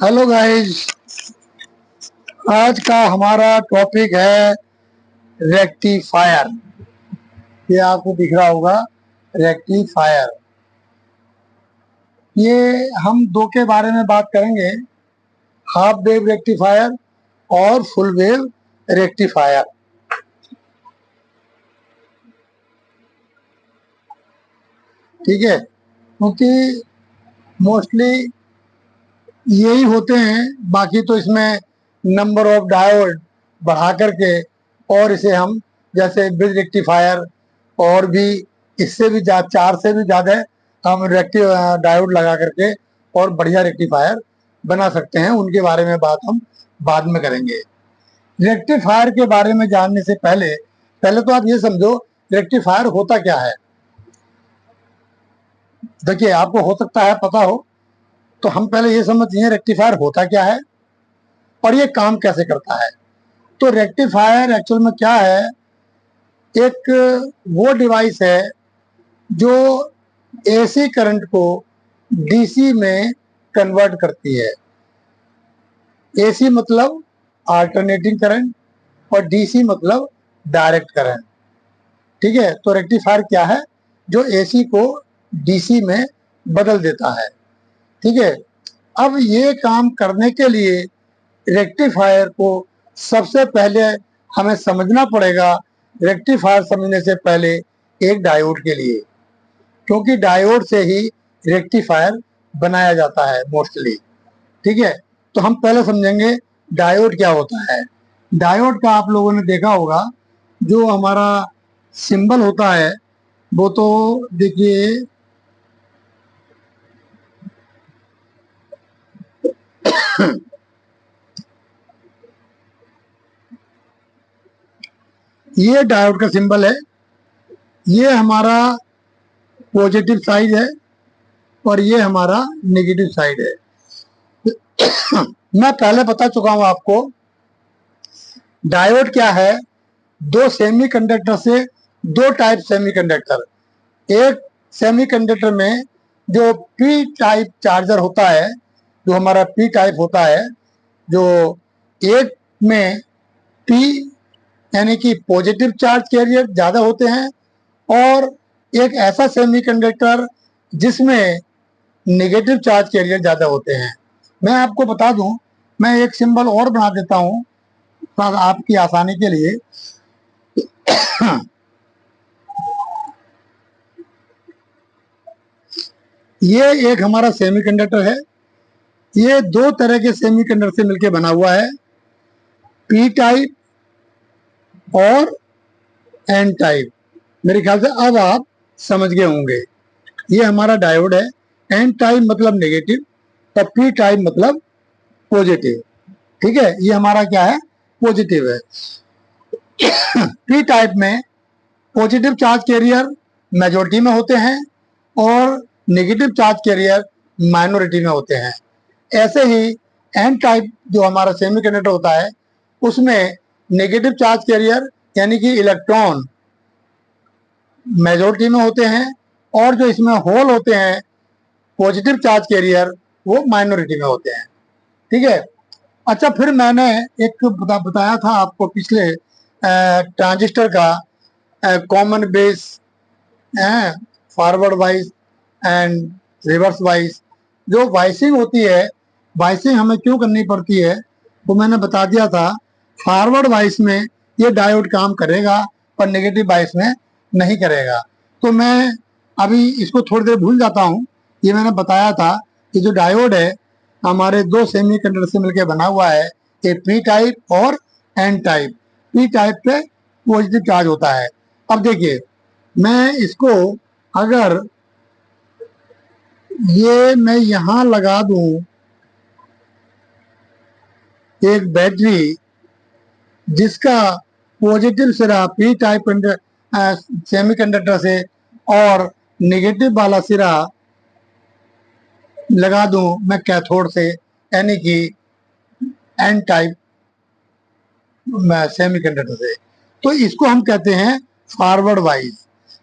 Hello guys, आज का हमारा टॉपिक है रेक्टिफायर। ये आपको दिख रहा होगा, रेक्टिफायर। ये हम दो के बारे में बात करेंगे, हाफ वेव रेक्टिफायर और फुल वेव रेक्टिफायर। ठीक है, क्योंकि मोस्टली यही होते हैं। बाकी तो इसमें नंबर ऑफ डायोड बढ़ा करके, और इसे हम जैसे ब्रिज रेक्टिफायर और भी इससे भी चार से भी ज्यादा हम डायोड लगा करके और बढ़िया रेक्टिफायर बना सकते हैं। उनके बारे में बात हम बाद में करेंगे। रेक्टिफायर के बारे में जानने से पहले पहले तो आप ये समझो रेक्टिफायर होता क्या है। देखिए, आपको हो सकता है पता हो, तो हम पहले ये समझिए रेक्टिफायर होता क्या है और ये काम कैसे करता है। तो रेक्टिफायर एक्चुअल में क्या है, एक वो डिवाइस है जो एसी करंट को डीसी में कन्वर्ट करती है। एसी मतलब अल्टरनेटिंग करंट और डीसी मतलब डायरेक्ट करंट। ठीक है, तो रेक्टिफायर क्या है, जो एसी को डीसी में बदल देता है। ठीक है, अब ये काम करने के लिए रेक्टिफायर को सबसे पहले हमें समझना पड़ेगा। रेक्टिफायर समझने से पहले एक डायोड के लिए, क्योंकि डायोड से ही रेक्टिफायर बनाया जाता है मोस्टली। ठीक है, तो हम पहले समझेंगे डायोड क्या होता है। डायोड का आप लोगों ने देखा होगा, जो हमारा सिंबल होता है वो तो देखिए ये डायोड का सिंबल है। ये हमारा पॉजिटिव साइड है और ये हमारा नेगेटिव साइड है। मैं पहले बता चुका हूं आपको डायोड क्या है। दो सेमीकंडक्टर से दो टाइप सेमीकंडक्टर। एक सेमीकंडक्टर में जो पी टाइप चार्जर होता है, जो हमारा पी टाइप होता है, जो एक में पी यानी कि पॉजिटिव चार्ज कैरियर ज्यादा होते हैं, और एक ऐसा सेमीकंडक्टर जिसमें नेगेटिव चार्ज कैरियर ज्यादा होते हैं। मैं आपको बता दूं, मैं एक सिंबल और बना देता हूं आपकी आसानी के लिए। ये एक हमारा सेमीकंडक्टर है। ये दो तरह के सेमीकंडक्टर से मिलकर बना हुआ है, पी टाइप और एन टाइप। मेरे ख्याल से अब आप समझ गए होंगे। ये हमारा डायोड है। एन टाइप मतलब नेगेटिव और पी टाइप मतलब पॉजिटिव। ठीक है, ये हमारा क्या है, पॉजिटिव है। पी टाइप में पॉजिटिव चार्ज कैरियर मेजोरिटी में होते हैं और नेगेटिव चार्ज कैरियर माइनॉरिटी में होते हैं। ऐसे ही एन टाइप जो हमारा सेमीकंडक्टर होता है, उसमें नेगेटिव चार्ज कैरियर यानी कि इलेक्ट्रॉन मेजोरिटी में होते हैं, और जो इसमें होल होते हैं पॉजिटिव चार्ज कैरियर, वो माइनॉरिटी में होते हैं। ठीक है, अच्छा, फिर मैंने एक बताया था आपको पिछले ट्रांजिस्टर का common base, forward wise and reverse wise. जो वाइसिंग होती है, वाइसिंग हमें क्यों करनी पड़ती है, वो मैंने बता दिया था। फॉरवर्ड वाइस में ये डायोड काम करेगा पर नेगेटिव वाइस में नहीं करेगा। तो मैं अभी इसको थोड़ी देर भूल जाता हूँ। ये मैंने बताया था कि जो डायोड है हमारे दो सेमीकंडक्टर से मिलकर बना हुआ है, एक पी टाइप और एन टाइप। पी टाइप पे पॉजिटिव चार्ज होता है। अब देखिए, मैं इसको अगर ये मैं यहां लगा दूं एक बैटरी जिसका पॉजिटिव सिरा पी टाइप सेमीकंडक्टर से और नेगेटिव वाला सिरा लगा दूं मैं कैथोड से, यानी कि एन टाइप सेमीकंडक्टर से, तो इसको हम कहते हैं फॉरवर्ड वाइज।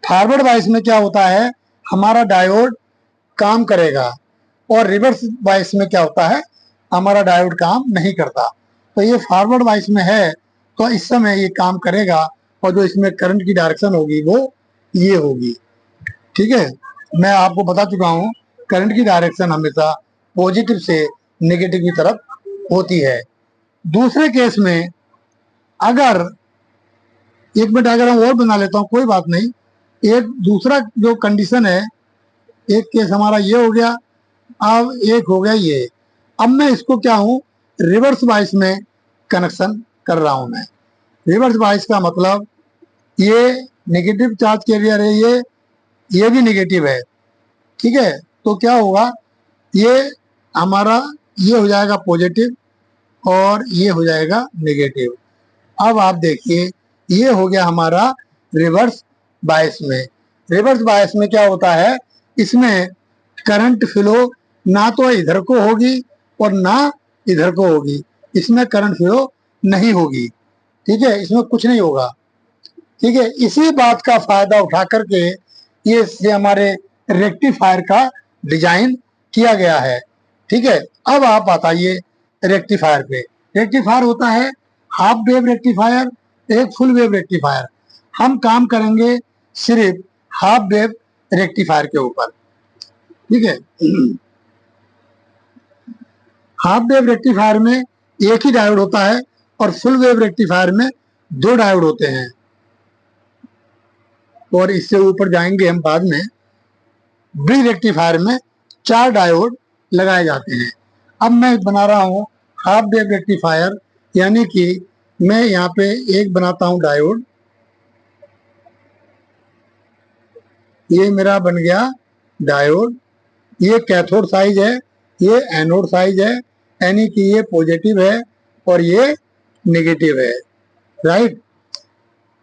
फॉरवर्ड वाइज में क्या होता है, हमारा डायोड काम करेगा, और रिवर्स वाइस में क्या होता है, हमारा डायोड काम नहीं करता। तो ये फॉरवर्ड वाइस में है तो इस समय ये काम करेगा और जो इसमें करंट की डायरेक्शन होगी वो ये होगी। ठीक है, मैं आपको बता चुका हूं करंट की डायरेक्शन हमेशा पॉजिटिव से नेगेटिव की तरफ होती है। दूसरे केस में अगर एक मिनट अगर हम और बना लेता हूं, कोई बात नहीं। एक दूसरा जो कंडीशन है, एक केस हमारा ये हो गया, अब एक हो गया ये। अब मैं इसको क्या हूं, रिवर्स बाइस में कनेक्शन कर रहा हूं मैं। रिवर्स बाइस का मतलब ये नेगेटिव चार्ज कैरियर है, ये भी नेगेटिव है। ठीक है, तो क्या होगा, ये हमारा ये हो जाएगा पॉजिटिव और ये हो जाएगा नेगेटिव। अब आप देखिए ये हो गया हमारा रिवर्स बायस में। रिवर्स बायस में क्या होता है, इसमें करंट फ्लो ना तो इधर को होगी और ना इधर को होगी, इसमें करंट फ्लो नहीं होगी। ठीक है, इसमें कुछ नहीं होगा। ठीक है, इसी बात का फायदा उठा करके ये हमारे रेक्टिफायर का डिजाइन किया गया है। ठीक है, अब आप बताइए रेक्टिफायर पे। रेक्टिफायर होता है हाफ वेव रेक्टिफायर, एक फुल वेव रेक्टिफायर। हम काम करेंगे सिर्फ हाफ वेव रेक्टिफायर के ऊपर। ठीक है, हाफ वेव रेक्टिफायर में एक ही डायोड होता है और फुल वेव रेक्टिफायर में 2 डायोड होते हैं। और इससे ऊपर जाएंगे हम बाद में। ब्रिज रेक्टिफायर में 4 डायोड लगाए जाते हैं। अब मैं बना रहा हूं हाफ वेव रेक्टिफायर, यानी कि मैं यहाँ पे एक बनाता हूं डायोड। ये मेरा बन गया डायोड। ये कैथोड साइज है, ये एनोड साइज है, यानी कि ये पॉजिटिव है और ये नेगेटिव है। राइट।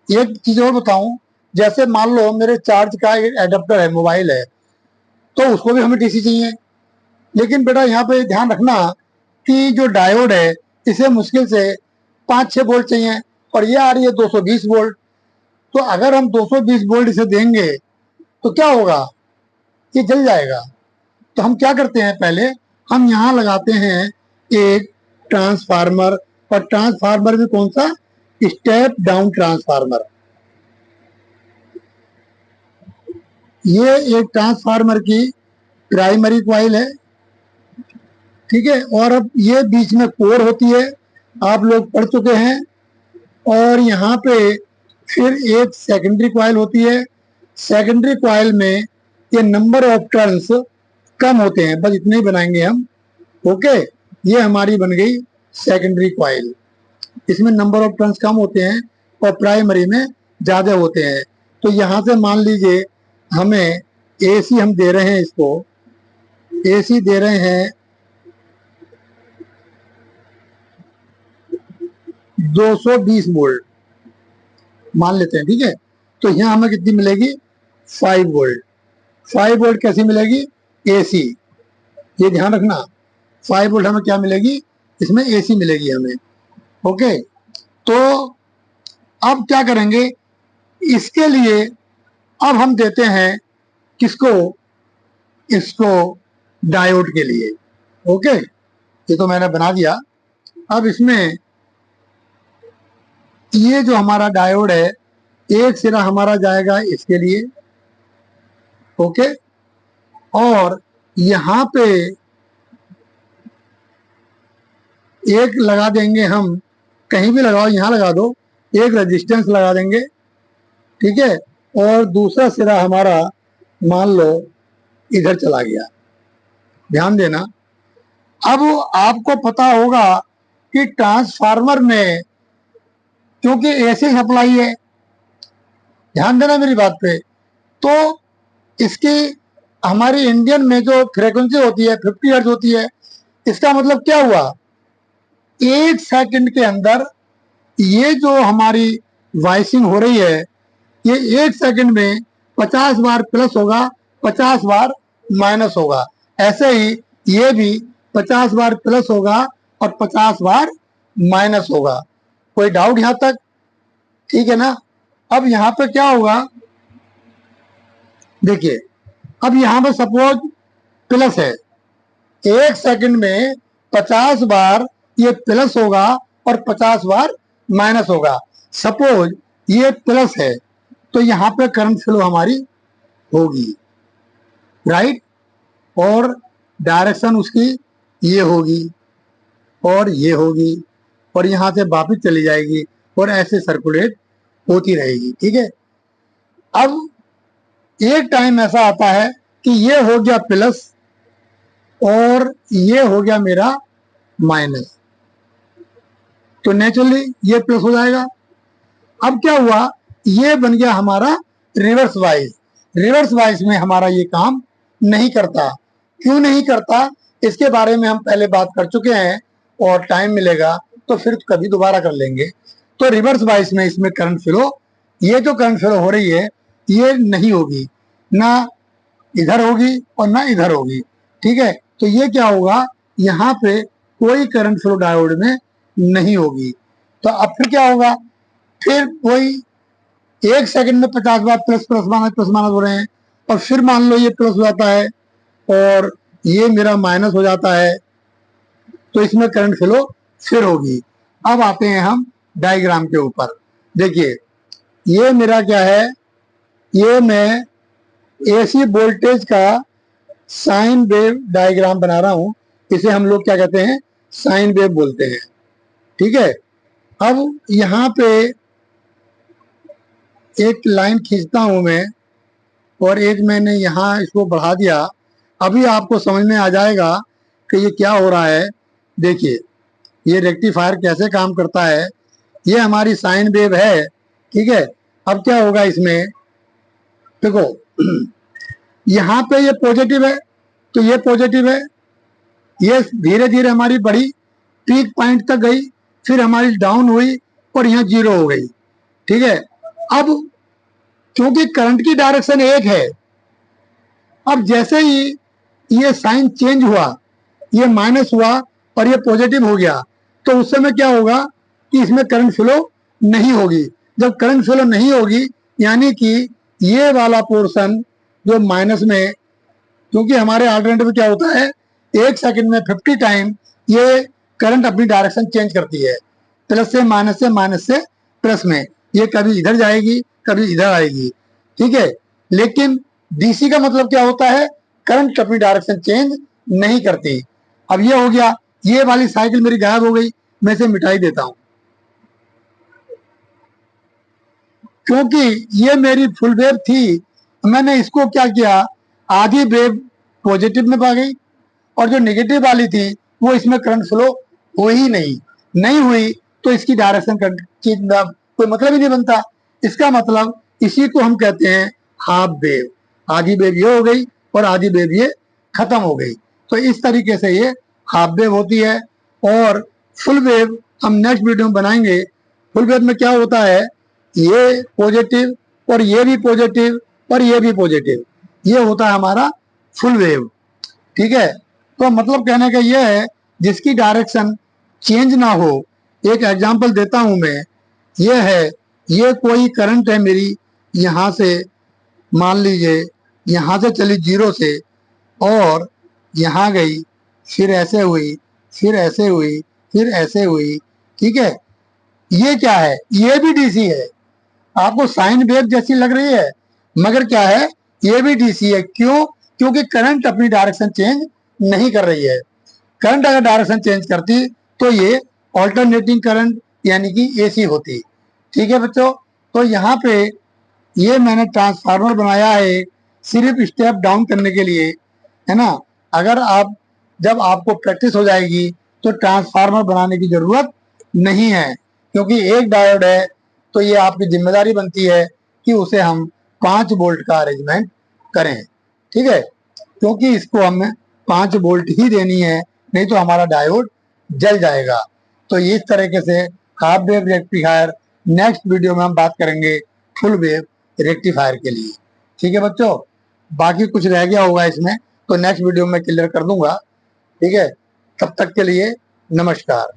एक चीज और बताऊं, जैसे मान लो मेरे चार्ज का एडेप्टर है, मोबाइल है, तो उसको भी हमें डीसी चाहिए। लेकिन बेटा यहाँ पे ध्यान रखना कि जो डायोड है इसे मुश्किल से 5-6 वोल्ट चाहिए और ये आ रही है 220 वोल्ट। तो अगर हम 220 वोल्ट इसे देंगे तो क्या होगा, ये जल जाएगा। तो हम क्या करते हैं, पहले हम यहाँ लगाते हैं एक ट्रांसफार्मर। और ट्रांसफार्मर भी कौन सा, स्टेप डाउन ट्रांसफार्मर। ये एक ट्रांसफार्मर की प्राइमरी कॉइल है। ठीक है, और अब ये बीच में कोर होती है, आप लोग पढ़ चुके हैं। और यहाँ पे फिर एक सेकेंडरी कॉइल होती है। सेकेंडरी कॉइल में ये नंबर ऑफ टर्न्स कम होते हैं, बस इतने ही बनाएंगे हम। ओके, ये हमारी बन गई सेकेंडरी कॉइल। इसमें नंबर ऑफ टर्न्स कम होते हैं और प्राइमरी में ज्यादा होते हैं। तो यहाँ से मान लीजिए हमें एसी हम दे रहे हैं, इसको एसी दे रहे हैं 220 वोल्ट मान लेते हैं। ठीक है, तो यहाँ हमें कितनी मिलेगी, 5 वोल्ट। 5 वोल्ट कैसी मिलेगी, एसी। ये ध्यान रखना, 5 वोल्ट हमें क्या मिलेगी, इसमें एसी मिलेगी हमें। ओके, तो अब क्या करेंगे, इसके लिए अब हम देते हैं किसको, इसको डायोड के लिए। ओके, ये तो मैंने बना दिया। अब इसमें ये जो हमारा डायोड है, एक सिरा हमारा जाएगा इसके लिए। ओके, और यहाँ पे एक लगा देंगे हम, कहीं भी लगाओ, यहाँ लगा दो, एक रेजिस्टेंस लगा देंगे। ठीक है, और दूसरा सिरा हमारा मान लो इधर चला गया। ध्यान देना, अब आपको पता होगा कि ट्रांसफार्मर में क्योंकि एसी सप्लाई है, ध्यान देना मेरी बात पे, तो इसकी हमारी इंडियन में जो फ्रीक्वेंसी होती है 50 हर्ट्ज होती है। इसका मतलब क्या हुआ, 1 सेकंड के अंदर ये जो हमारी वाइसिंग हो रही है, ये 1 सेकंड में 50 बार प्लस होगा, 50 बार माइनस होगा। ऐसे ही ये भी 50 बार प्लस होगा और 50 बार माइनस होगा। कोई डाउट यहां तक, ठीक है ना। अब यहां पे क्या होगा, देखिए, अब यहां पे सपोज प्लस है, 1 सेकंड में 50 बार ये प्लस होगा और 50 बार माइनस होगा। सपोज ये प्लस है तो यहाँ पे करंट फ्लो हमारी होगी, राइट, और डायरेक्शन उसकी ये होगी और ये होगी और यहां से वापिस चली जाएगी और ऐसे सर्कुलेट होती रहेगी। ठीक है, अब एक टाइम ऐसा आता है कि ये हो गया प्लस और ये हो गया मेरा माइनस, तो नेचुरली ये प्लस हो जाएगा। अब क्या हुआ, ये बन गया हमारा रिवर्स वाइज। रिवर्स वाइज में हमारा ये काम नहीं करता। क्यों नहीं करता, इसके बारे में हम पहले बात कर चुके हैं और टाइम मिलेगा तो फिर कभी दोबारा कर लेंगे। तो रिवर्स वाइज में इसमें करंट फ्लो, ये जो करंट फ्लो हो रही है ये नहीं होगी, ना इधर होगी और ना इधर होगी। ठीक है, तो ये क्या होगा, यहाँ पे कोई करंट फ्लो डायोड में नहीं होगी। तो अब फिर क्या होगा, फिर कोई 1 सेकंड में 50 बार प्लस प्लस माइनस हो रहे हैं और फिर मान लो ये प्लस हो जाता है और ये मेरा माइनस हो जाता है, तो इसमें करंट फ्लो फिर होगी। अब आते हैं हम डायग्राम के ऊपर। देखिए ये मेरा क्या है, ये मैं एसी वोल्टेज का साइन वेव डायग्राम बना रहा हूं। इसे हम लोग क्या कहते हैं, साइन वेव बोलते हैं। ठीक है, अब यहाँ पे एक लाइन खींचता हूं मैं और एक मैंने यहाँ इसको बढ़ा दिया। अभी आपको समझ में आ जाएगा कि ये क्या हो रहा है। देखिए ये रेक्टिफायर कैसे काम करता है। ये हमारी साइन वेव है, ठीक है। अब क्या होगा इसमें, देखो यहाँ पे ये पॉजिटिव है तो ये पॉजिटिव है, ये धीरे धीरे हमारी बढ़ी, पीक पॉइंट तक गई, फिर हमारी डाउन हुई और यहाँ जीरो हो गई। ठीक है, अब क्योंकि करंट की डायरेक्शन एक है, अब जैसे ही ये साइन चेंज हुआ, ये माइनस हुआ और ये पॉजिटिव हो गया, तो उस समय क्या होगा कि इसमें करंट फ्लो नहीं होगी। जब करंट फ्लो नहीं होगी यानी कि ये वाला पोर्शन जो माइनस में, क्योंकि हमारे अल्टरनेटिव में क्या होता है, 1 सेकंड में 50 टाइम ये करंट अपनी डायरेक्शन चेंज करती है, प्लस से माइनस से प्लस में। ये कभी इधर जाएगी कभी इधर आएगी। ठीक है, लेकिन डीसी का मतलब क्या होता है, करंट अपनी डायरेक्शन चेंज नहीं करती। अब ये हो गया, ये वाली साइकिल मेरी गायब हो गई, मैं इसे मिटाई देता हूं क्योंकि ये मेरी फुल वेव थी। मैंने इसको क्या किया, आधी वेव पॉजिटिव में पा गई और जो नेगेटिव वाली थी वो इसमें करंट फ्लो हो ही नहीं हुई, तो इसकी डायरेक्शन चेंज का कोई मतलब ही नहीं बनता। इसका मतलब इसी को हम कहते हैं हाफ वेव। आधी वेव ये हो गई और आधी वेव ये खत्म हो गई, तो इस तरीके से ये हाफ वेव होती है। और फुल वेव हम नेक्स्ट वीडियो में बनाएंगे। फुल वेव में क्या होता है, ये पॉजिटिव और ये भी पॉजिटिव और ये भी पॉजिटिव, ये होता है हमारा फुल वेव। ठीक है, तो मतलब कहने का ये है जिसकी डायरेक्शन चेंज ना हो। एक एग्जांपल देता हूं मैं, ये है, ये कोई करंट है मेरी, यहां से मान लीजिए यहां से चली जीरो से और यहां गई, फिर ऐसे हुई, फिर ऐसे हुई, फिर ऐसे हुई। ठीक है, ये क्या है, ये भी डीसी है। आपको साइन वेव जैसी लग रही है मगर क्या है, ये भी डीसी है। क्यों, क्योंकि करंट अपनी डायरेक्शन चेंज नहीं कर रही है। करंट अगर डायरेक्शन चेंज करती तो ये ऑल्टरनेटिंग करंट यानी कि एसी होती। ठीक है बच्चों, तो यहाँ पे ये मैंने ट्रांसफार्मर बनाया है सिर्फ स्टेप डाउन करने के लिए, है ना। अगर आप, जब आपको प्रैक्टिस हो जाएगी तो ट्रांसफार्मर बनाने की जरूरत नहीं है, क्योंकि एक डायोड है तो ये आपकी जिम्मेदारी बनती है कि उसे हम 5 वोल्ट का अरेंजमेंट करें। ठीक है, क्योंकि इसको हमें 5 वोल्ट ही देनी है, नहीं तो हमारा डायोड जल जाएगा। तो इस तरीके से half wave rectifier next video में हम बात करेंगे फुल वेव रेक्टिफायर के लिए। ठीक है बच्चों, बाकी कुछ रह गया होगा इसमें तो नेक्स्ट वीडियो में क्लियर कर दूंगा। ठीक है, तब तक के लिए नमस्कार।